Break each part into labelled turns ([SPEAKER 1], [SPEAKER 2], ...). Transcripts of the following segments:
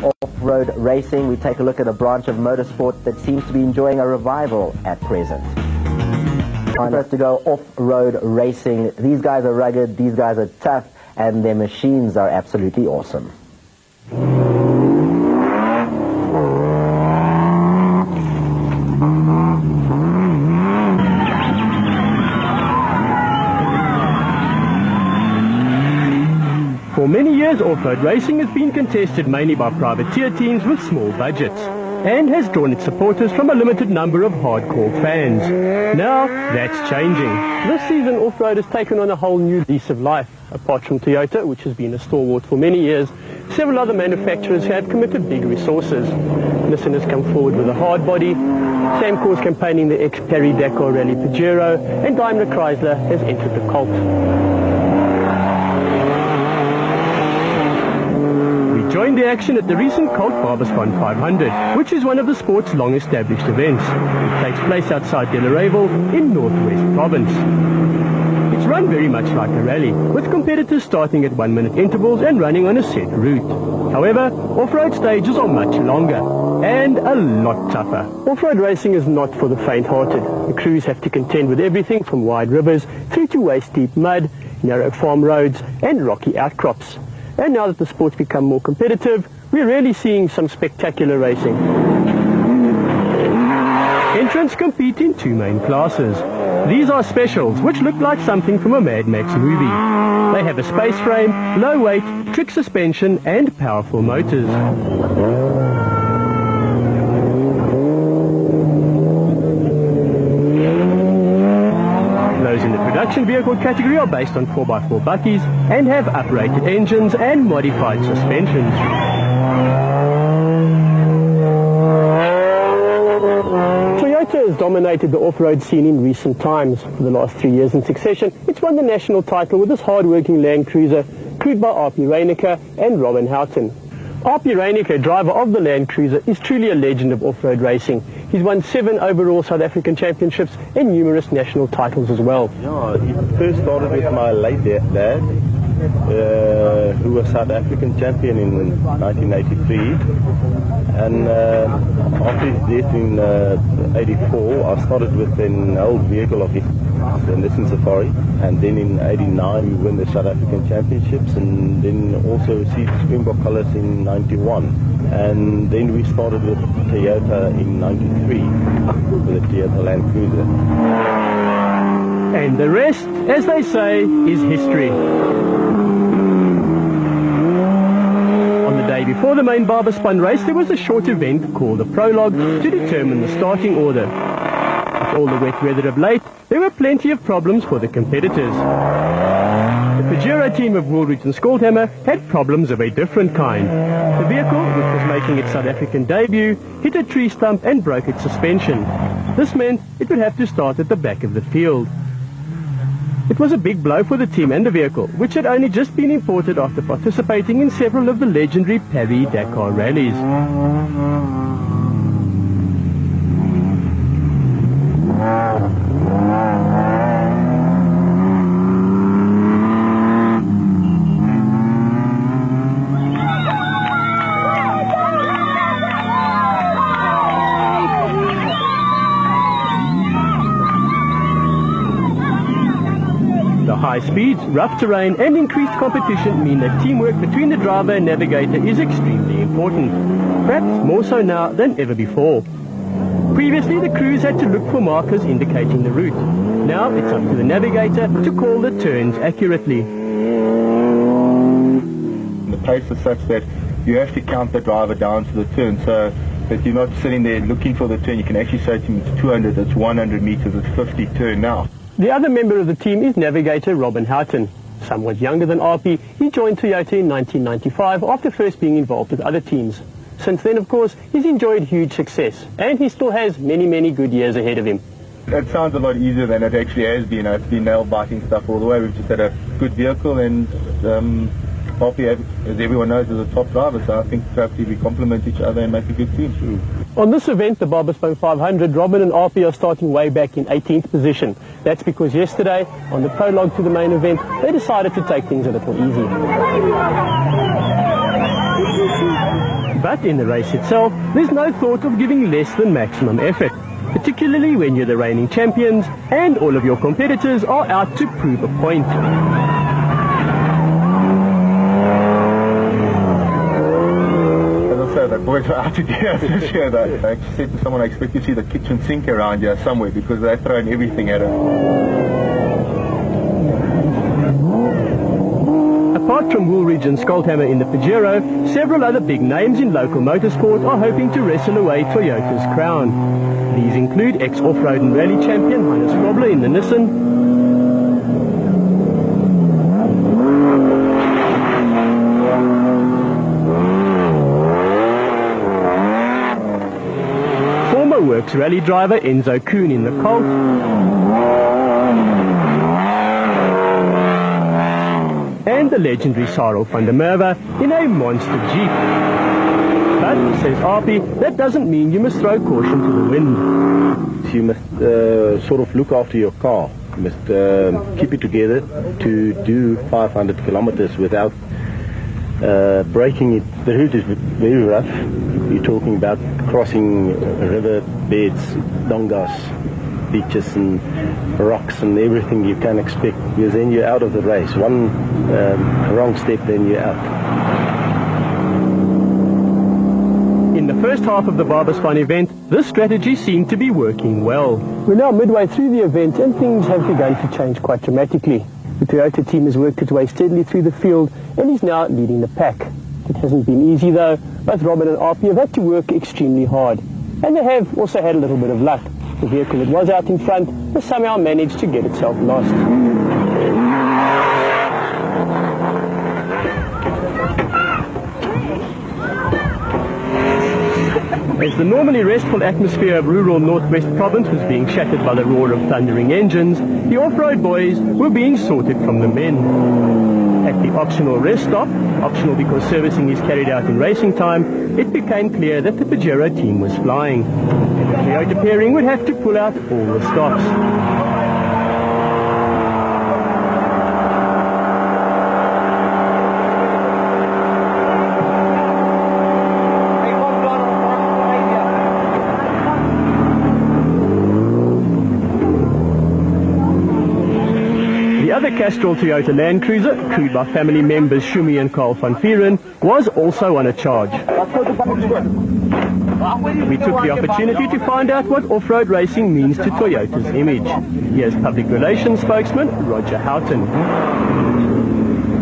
[SPEAKER 1] Off-road racing, we take a look at a branch of motorsport that seems to be enjoying a revival at present. Time for us to go off-road racing. These guys are rugged, these guys are tough, and their machines are absolutely awesome.
[SPEAKER 2] For many years, off-road racing has been contested mainly by privateer teams with small budgets, and has drawn its supporters from a limited number of hardcore fans. Now, that's changing. This season, off-road has taken on a whole new lease of life. Apart from Toyota, which has been a stalwart for many years, several other manufacturers have committed big resources. Nissan has come forward with a hard body, Samcor's campaigning the ex-Paris Dakar Rally Pajero, and Daimler Chrysler has entered the Colt. Joined the action at the recent Colt Barberspon 500, which is one of the sport's long-established events. It takes place outside Delareval in Northwest Province. It's run very much like a rally, with competitors starting at 1-minute intervals and running on a set route. However, off-road stages are much longer and a lot tougher. Off-road racing is not for the faint-hearted. The crews have to contend with everything from wide rivers through to waist-deep mud, narrow farm roads and rocky outcrops. And now that the sport's become more competitive, we're really seeing some spectacular racing. Entrants compete in two main classes. These are specials, which look like something from a Mad Max movie. They have a space frame, low weight, trick suspension and powerful motors. Those in the production vehicle category are based on 4x4 buckies and have uprated engines and modified suspensions. Toyota has dominated the off-road scene in recent times. For the last 3 years in succession, it's won the national title with this hard-working Land Cruiser, crewed by R.P. Reinecker and Robin Houghton. R.P. Reinecker, driver of the Land Cruiser, is truly a legend of off-road racing. He's won 7 overall South African championships and numerous national titles as well.
[SPEAKER 3] Yeah, it first started with my late dad, who was South African champion in 1983. And after his death in 84, I started with an old vehicle of his, the Nissan Safari. And then in 89 we won the South African championships, and then also received Springbok colours in 91. And then we started with Toyota in 93 with the Toyota Land Cruiser.
[SPEAKER 2] And the rest, as they say, is history. On the day before the main Barberspon race, there was a short event called a prologue to determine the starting order. With all the wet weather of late, there were plenty of problems for the competitors. The Pajero team of Woolridge and Skoldhammer had problems of a different kind. The vehicle, which was making its South African debut, hit a tree stump and broke its suspension. This meant it would have to start at the back of the field. It was a big blow for the team and the vehicle, which had only just been imported after participating in several of the legendary Paris Dakar rallies. High speeds, rough terrain and increased competition mean that teamwork between the driver and navigator is extremely important, perhaps more so now than ever before. Previously the crews had to look for markers indicating the route. Now it's up to the navigator to call the turns accurately.
[SPEAKER 4] The pace is such that you have to count the driver down to the turn, so that you're not sitting there looking for the turn. You can actually say to him it's 200, it's 100 meters, it's 50, turn now.
[SPEAKER 2] The other member of the team is navigator Robin Houghton. Somewhat younger than RP, he joined Toyota in 1995 after first being involved with other teams. Since then, of course, he's enjoyed huge success, and he still has many, many good years ahead of him.
[SPEAKER 4] It sounds a lot easier than it actually has been. It's been nail-biting stuff all the way. We've just had a good vehicle, and RP, as everyone knows, is a top driver, so I think perhaps we complement each other and make a good team.
[SPEAKER 2] On this event, the Barberspon 500, Robin and RP are starting way back in 18th position. That's because yesterday, on the prologue to the main event, they decided to take things a little easy. But in the race itself, there's no thought of giving less than maximum effort, particularly when you're the reigning champions and all of your competitors are out to prove a point.
[SPEAKER 4] As I said, the boys were out to get us this year. I actually said to someone, I expect to see the kitchen sink around here somewhere because they're throwing everything at us.
[SPEAKER 2] Apart from Woolridge and Skolthammer in the Pajero, several other big names in local motorsport are hoping to wrestle away Toyota's crown. These include ex-off-road and rally champion Hannes Grobler in the Nissan, former Works rally driver Enzo Kuhn in the Colt, and the legendary Sarel van der Merwe in a monster Jeep. But, says RP, that doesn't mean you must throw caution to the wind.
[SPEAKER 3] You must sort of look after your car. You must keep it together to do 500 kilometers without breaking it. The route is very rough. You're talking about crossing river beds, dongas, beaches and rocks and everything you can expect, because then you're out of the race. One wrong step, then you're out.
[SPEAKER 2] In the first half of the Barbaspan event, this strategy seemed to be working well. We're now midway through the event and things have begun to change quite dramatically. The Toyota team has worked its way steadily through the field and is now leading the pack. It hasn't been easy though. Both Robin and RP have had to work extremely hard. And they have also had a little bit of luck. The vehicle that was out in front has somehow managed to get itself lost. As the normally restful atmosphere of rural Northwest Province was being shattered by the roar of thundering engines, the off-road boys were being sorted from the men. At the optional rest stop, optional because servicing is carried out in racing time, it became clear that the Pajero team was flying. And the Toyota pairing would have to pull out all the stops. The other Castrol Toyota Land Cruiser, crewed by family members Shumi and Carl van Vieren, was also on a charge. We took the opportunity to find out what off-road racing means to Toyota's image. Here's public relations spokesman Roger Houghton.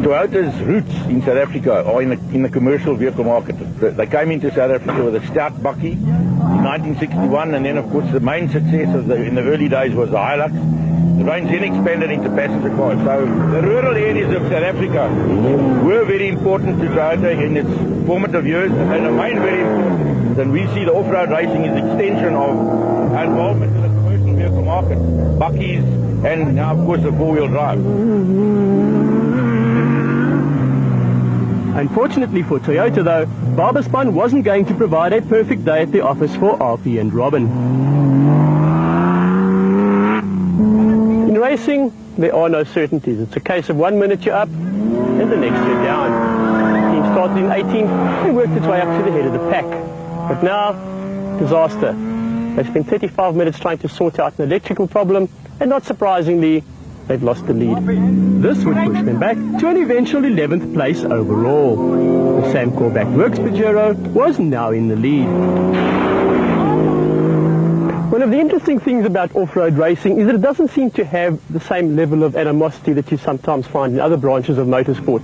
[SPEAKER 5] Toyota's roots in South Africa are in the commercial vehicle market. They came into South Africa with a stout bakkie in 1961, and then of course the main success in the early days was the Hilux. The range then expanded into passenger cars. So the rural areas of South Africa were very important to Toyota in its formative years and remain very important. And we see the off-road racing as an extension of our involvement in the commercial vehicle market, bakkies, and now of course the four-wheel drive.
[SPEAKER 2] Unfortunately for Toyota though, Barbaspan wasn't going to provide a perfect day at the office for RP and Robin. In racing, there are no certainties. It's a case of 1 minute you're up and the next you're down. The team started in 18th and worked its way up to the head of the pack. But now, disaster. They spent 35 minutes trying to sort out an electrical problem, and not surprisingly, they've lost the lead. This would push them back to an eventual 11th place overall. The Sam Corback Works Pajero was now in the lead. One of the interesting things about off-road racing is that it doesn't seem to have the same level of animosity that you sometimes find in other branches of motorsport.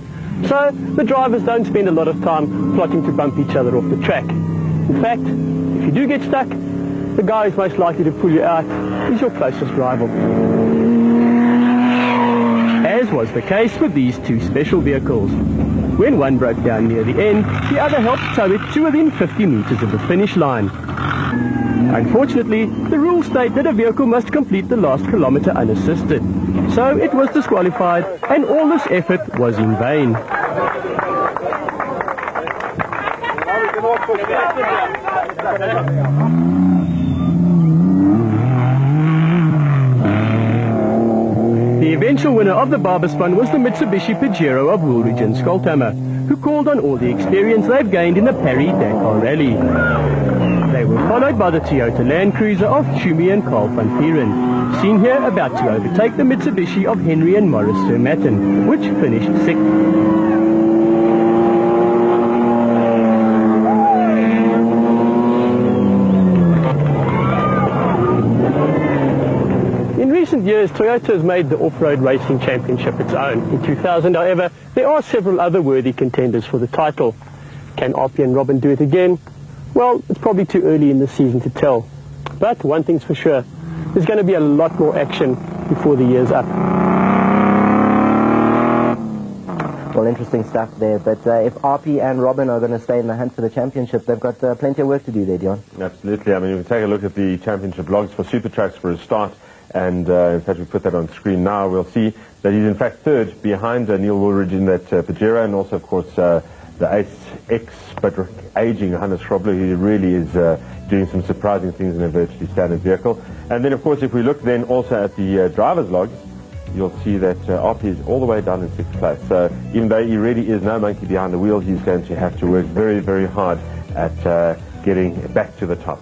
[SPEAKER 2] So the drivers don't spend a lot of time plotting to bump each other off the track. In fact, if you do get stuck, the guy who's most likely to pull you out is your closest rival. As was the case with these two special vehicles. When one broke down near the end, the other helped tow it to within 50 meters of the finish line. Unfortunately, the rules state that a vehicle must complete the last kilometer unassisted. So it was disqualified, and all this effort was in vain. The eventual winner of the Barbaspan was the Mitsubishi Pajero of Woolridge and Skolthammer, who called on all the experience they've gained in the Paris-Dakar Rally. They were followed by the Toyota Land Cruiser of Schumi and Carl van Pieren, seen here about to overtake the Mitsubishi of Henry and Morris Sermatten, which finished 6th. In recent years, Toyota has made the Off-Road Racing Championship its own. In 2000, however, there are several other worthy contenders for the title. Can RP and Robin do it again? Well, it's probably too early in the season to tell. But one thing's for sure, there's going to be a lot more action before the year's up.
[SPEAKER 1] Well, interesting stuff there, but if RP and Robin are going to stay in the hunt for the championship, they've got plenty of work to do there, Dion.
[SPEAKER 6] Absolutely. I mean, if we take a look at the championship logs for Super Trucks for a start, and in fact we put that on screen now, we'll see that he's in fact third behind Neil Woolridge in that Pajero, and also of course the Ace X, but aging Hannes Schrobler, who really is doing some surprising things in a virtually standard vehicle. And then of course if we look then also at the driver's logs, you'll see that RP is all the way down in 6th place. So even though he really is no monkey behind the wheel, he's going to have to work very, very hard at getting back to the top.